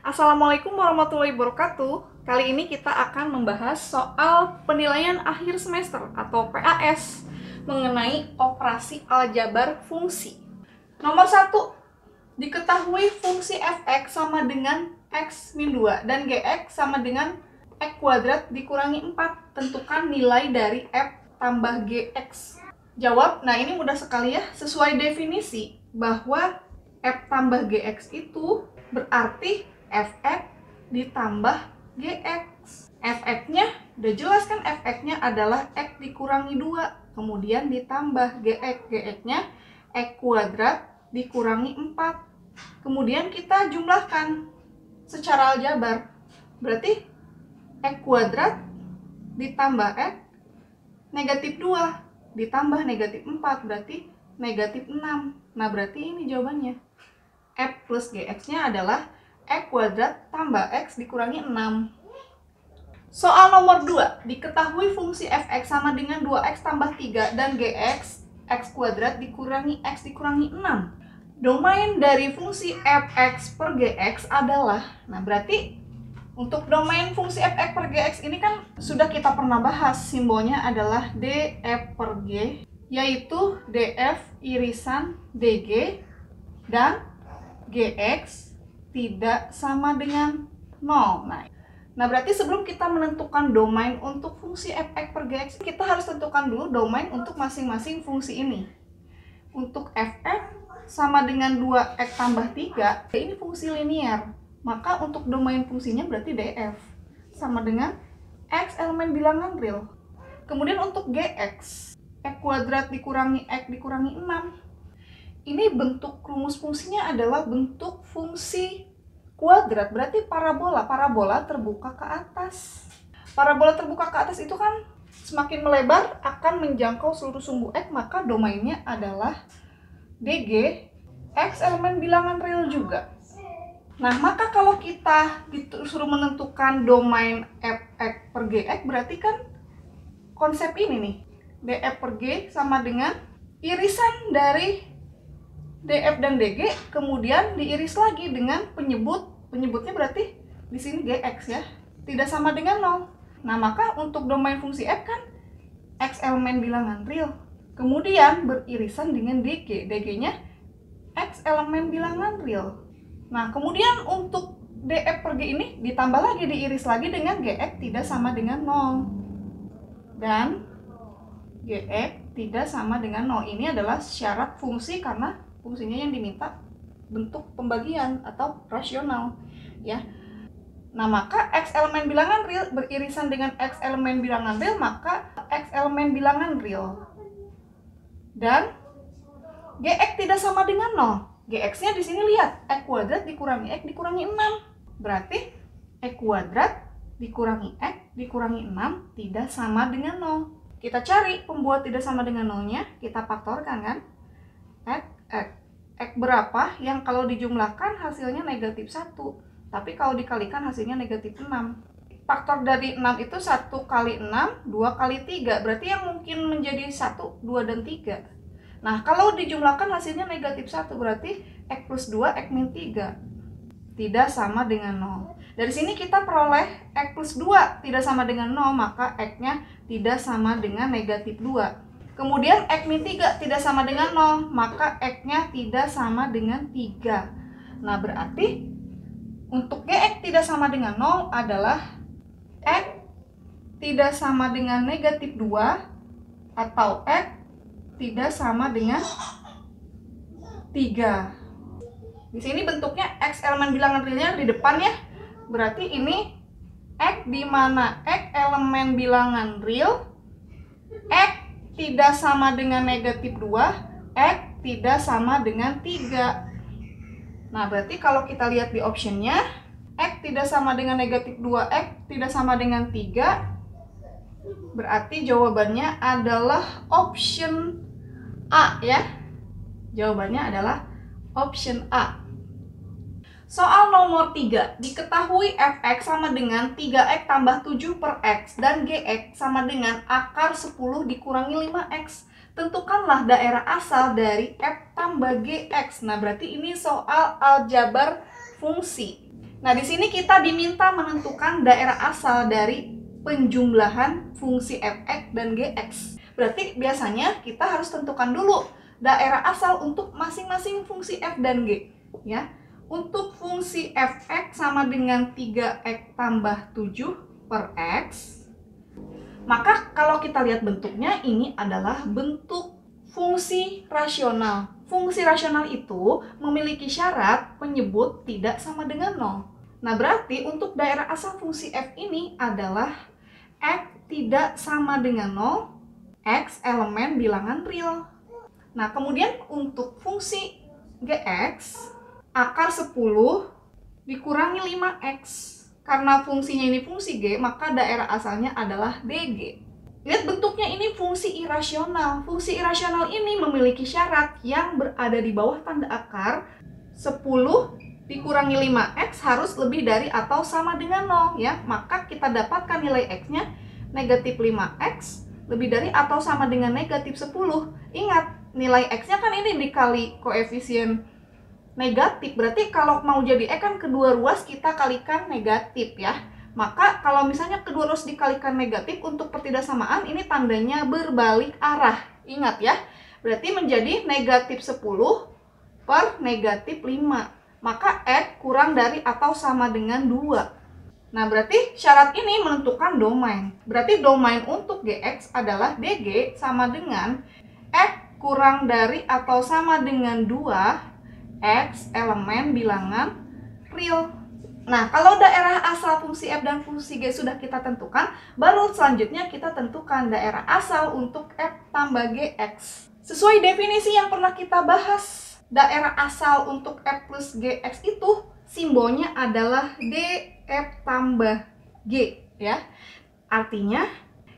Assalamualaikum warahmatullahi wabarakatuh. Kali ini kita akan membahas soal penilaian akhir semester atau PAS mengenai operasi aljabar fungsi. Nomor 1, diketahui fungsi fx sama dengan x-2 dan gx sama dengan x kuadrat dikurangi 4. Tentukan nilai dari f tambah gx. Jawab, nah ini mudah sekali ya, sesuai definisi bahwa f tambah gx itu berarti fx ditambah gx. Fx-nya udah jelas kan, fx-nya adalah x dikurangi 2, kemudian ditambah gx. Gx-nya x kuadrat dikurangi 4. Kemudian kita jumlahkan secara aljabar. Berarti x kuadrat ditambah x negatif 2 ditambah negatif 4 berarti negatif 6. Nah berarti ini jawabannya. F plus gx-nya adalah x kuadrat tambah x dikurangi 6. Soal nomor 2, diketahui fungsi fx sama dengan 2x tambah 3 dan gx x kuadrat dikurangi x dikurangi 6. Domain dari fungsi fx per gx adalah, nah berarti untuk domain fungsi fx per gx ini kan sudah kita pernah bahas, simbolnya adalah df per g, yaitu df irisan dg dan gx tidak sama dengan 0. Nah berarti sebelum kita menentukan domain untuk fungsi fx per gx, kita harus tentukan dulu domain untuk masing-masing fungsi ini. Untuk fx sama dengan 2x tambah 3, ini fungsi linear. Maka untuk domain fungsinya berarti df sama dengan x elemen bilangan real. Kemudian untuk gx, x kuadrat dikurangi x dikurangi 6. Ini bentuk rumus fungsinya adalah bentuk fungsi kuadrat, berarti parabola. Parabola terbuka ke atas. Parabola terbuka ke atas itu kan semakin melebar akan menjangkau seluruh sumbu x, maka domainnya adalah dg, x elemen bilangan real juga. Nah, maka kalau kita disuruh menentukan domain fx per gx, berarti kan konsep ini nih, df per g sama dengan irisan dari df dan dg, kemudian diiris lagi dengan penyebutnya berarti di sini gx ya, tidak sama dengan 0. Nah, maka untuk domain fungsi f kan x elemen bilangan real, kemudian beririsan dengan dg, dg-nya x elemen bilangan real. Nah, kemudian untuk df per g ini ditambah lagi, diiris lagi dengan gx tidak sama dengan 0. Dan gx tidak sama dengan 0. Ini adalah syarat fungsi karena fungsinya yang diminta bentuk pembagian atau rasional, ya. Nah, maka x elemen bilangan real beririsan dengan x elemen bilangan real, maka x elemen bilangan real. Dan gx tidak sama dengan 0. Gx-nya di sini lihat, x kuadrat dikurangi x dikurangi 6. Berarti x kuadrat dikurangi x dikurangi 6 tidak sama dengan 0. Kita cari pembuat tidak sama dengan 0-nya, kita faktorkan kan. X berapa yang kalau dijumlahkan hasilnya negatif 1, tapi kalau dikalikan hasilnya negatif 6. Faktor dari 6 itu 1 kali 6, 2 kali 3. Berarti yang mungkin menjadi 1, 2, dan 3. Nah, kalau dijumlahkan hasilnya negatif 1, berarti x plus 2, x min 3 tidak sama dengan 0. Dari sini kita peroleh x plus 2 tidak sama dengan 0, maka x-nya tidak sama dengan negatif 2. Kemudian x min 3 tidak sama dengan 0, maka x-nya tidak sama dengan 3. Nah, berarti untuk gx tidak sama dengan 0 adalah x tidak sama dengan negatif 2 atau x tidak sama dengan 3. Di sini bentuknya x elemen bilangan realnya di depan ya. Berarti ini x di mana x elemen bilangan real, x tidak sama dengan negatif 2, x tidak sama dengan 3. Nah, berarti kalau kita lihat di optionnya, x tidak sama dengan negatif 2, x tidak sama dengan 3. Berarti jawabannya adalah option A ya. Jawabannya adalah option A. Soal nomor 3, diketahui fx sama dengan 3x tambah 7 per x dan gx sama dengan akar 10 dikurangi 5x. tentukanlah daerah asal dari F tambah GX. Nah, berarti ini soal aljabar fungsi. Nah, di sini kita diminta menentukan daerah asal dari penjumlahan fungsi Fx dan Gx. Berarti biasanya kita harus tentukan dulu daerah asal untuk masing-masing fungsi f dan g, ya. Untuk fungsi Fx sama dengan 3x tambah 7 per x. Maka kalau kita lihat bentuknya, ini adalah bentuk fungsi rasional. Fungsi rasional itu memiliki syarat penyebut tidak sama dengan 0. Nah, berarti untuk daerah asal fungsi f ini adalah x tidak sama dengan 0, x elemen bilangan real. Nah, kemudian untuk fungsi gx, akar 10 dikurangi 5x. Karena fungsinya ini fungsi G, maka daerah asalnya adalah DG. Lihat bentuknya, ini fungsi irasional. Fungsi irasional ini memiliki syarat yang berada di bawah tanda akar. 10 dikurangi 5x harus lebih dari atau sama dengan 0, ya. Maka kita dapatkan nilai x-nya negatif 5x lebih dari atau sama dengan negatif 10. Ingat, nilai x-nya kan ini dikali koefisien negatif, berarti kalau mau jadi E kan kedua ruas kita kalikan negatif, ya. Maka kalau misalnya kedua ruas dikalikan negatif, untuk pertidaksamaan ini tandanya berbalik arah. Ingat ya, berarti menjadi negatif 10 per negatif 5. Maka X kurang dari atau sama dengan 2. Nah, berarti syarat ini menentukan domain. Berarti domain untuk GX adalah DG sama dengan X kurang dari atau sama dengan 2 X elemen bilangan real. Nah, kalau daerah asal fungsi F dan fungsi G sudah kita tentukan, baru selanjutnya kita tentukan daerah asal untuk F tambah GX. Sesuai definisi yang pernah kita bahas, daerah asal untuk F plus GX itu simbolnya adalah DF tambah G, ya. Artinya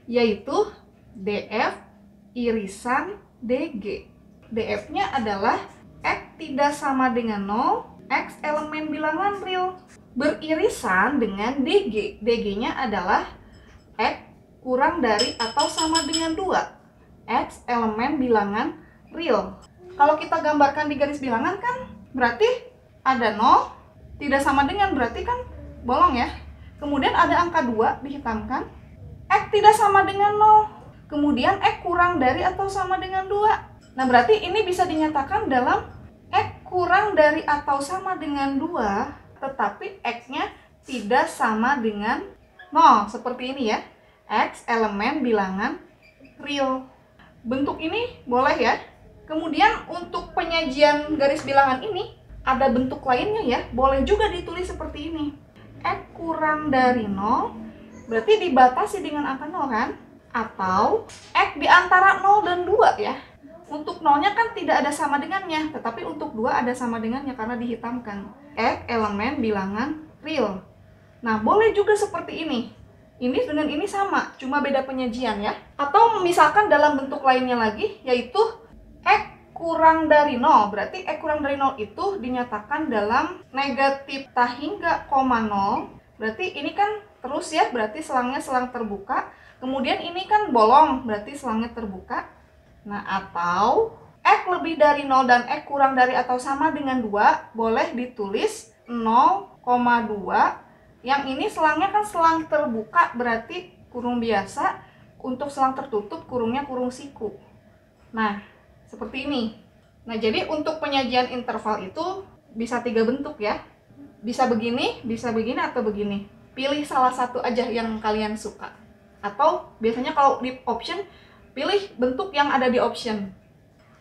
yaitu DF irisan DG. DF-nya adalah X tidak sama dengan 0, X elemen bilangan real, beririsan dengan DG. DG-nya adalah X kurang dari atau sama dengan 2, X elemen bilangan real. Kalau kita gambarkan di garis bilangan kan berarti ada 0, tidak sama dengan berarti kan bolong, ya. Kemudian ada angka 2 dihitamkan, X tidak sama dengan 0, kemudian X kurang dari atau sama dengan 2. Nah, berarti ini bisa dinyatakan dalam X kurang dari atau sama dengan 2, tetapi X-nya tidak sama dengan 0. Seperti ini, ya. X elemen bilangan real. Bentuk ini boleh, ya. Kemudian untuk penyajian garis bilangan ini, ada bentuk lainnya, ya. Boleh juga ditulis seperti ini. X kurang dari 0, berarti dibatasi dengan angka 0, kan? Atau X di antara 0 dan 2, ya. Untuk 0-nya kan tidak ada sama dengannya, tetapi untuk 2 ada sama dengannya karena dihitamkan. X elemen bilangan real. Nah, boleh juga seperti ini. Ini dengan ini sama, cuma beda penyajian, ya. Atau misalkan dalam bentuk lainnya lagi, yaitu X kurang dari 0. Berarti X kurang dari 0 itu dinyatakan dalam negatif tak hingga koma 0. Berarti ini kan terus, ya, berarti selangnya selang terbuka. Kemudian ini kan bolong, berarti selangnya terbuka. Nah, atau X lebih dari 0 dan X kurang dari atau sama dengan 2, boleh ditulis 0,2. Yang ini selangnya kan selang terbuka, berarti kurung biasa. Untuk selang tertutup, kurungnya kurung siku. Nah, seperti ini. Nah, jadi untuk penyajian interval itu bisa 3 bentuk, ya. Bisa begini, atau begini. Pilih salah satu aja yang kalian suka. Atau biasanya kalau di option, pilih bentuk yang ada di option.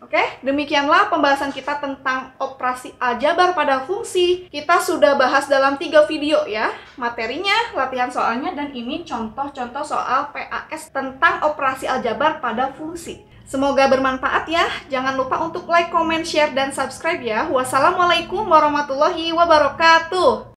Oke, demikianlah pembahasan kita tentang operasi aljabar pada fungsi. Kita sudah bahas dalam 3 video, ya. Materinya, latihan soalnya, dan ini contoh-contoh soal PAS tentang operasi aljabar pada fungsi. Semoga bermanfaat, ya. Jangan lupa untuk like, comment, share, dan subscribe, ya. Wassalamualaikum warahmatullahi wabarakatuh.